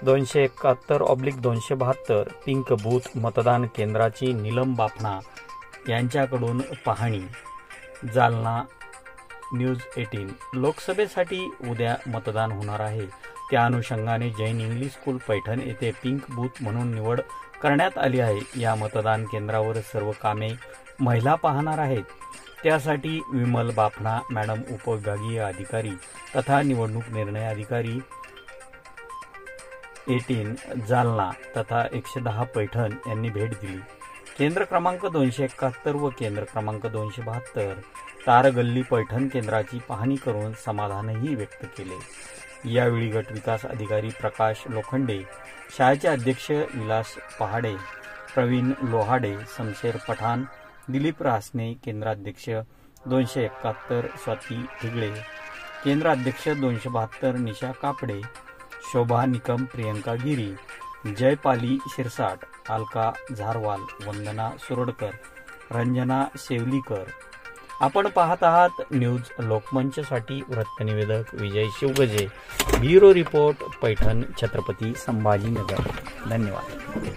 271/272 pink booth मतदान केंद्राची नीलम बाफना यांच्याकडून पाहणी। जालना न्यूज 18। लोकसभेसाठी उद्या मतदान होणार आहे, त्या अनुषंगाने जैन इंग्लिश स्कूल पैठण येथे पिंक बूथ म्हणून निवड करण्यात आली आहे। या मतदान केंद्रावर सर्व कामे महिला पाहणार आहेत। त्यासाठी विमल बाफना मॅडम उपविभागीय अधिकारी तथा निवडणूक निर्णय अधिकारी 18 जालना तथा 110 पैठण यांनी भेट दिली। केंद्र क्रमांक 271 व केंद्र क्रमांक 272 तारगल्ली पैठण केंद्राची पाहणी करून समाधानही व्यक्त केले। यावेळी गट विकास अधिकारी प्रकाश लोखंडे, शाळेचे अध्यक्ष विलास पहाडे, प्रवीण लोहाडे, शमशेर पठाण, दिलीप रासने, केंद्राध्यक्ष 271 स्वाती ठिगळे, केंद्राध्यक्ष 272 निशा कापडे, शोभा निकम, प्रियंका गिरी, जयपाली शिरसाट, अलका झारवाल, वंदना सुरडकर, रंजना शेवलीकर। आपण पाहत आहात न्यूज लोकमंचसाठी वृत्तनिवेदक विजय शिवगजे, ब्युरो रिपोर्ट पैठण छत्रपती संभाजीनगर। धन्यवाद।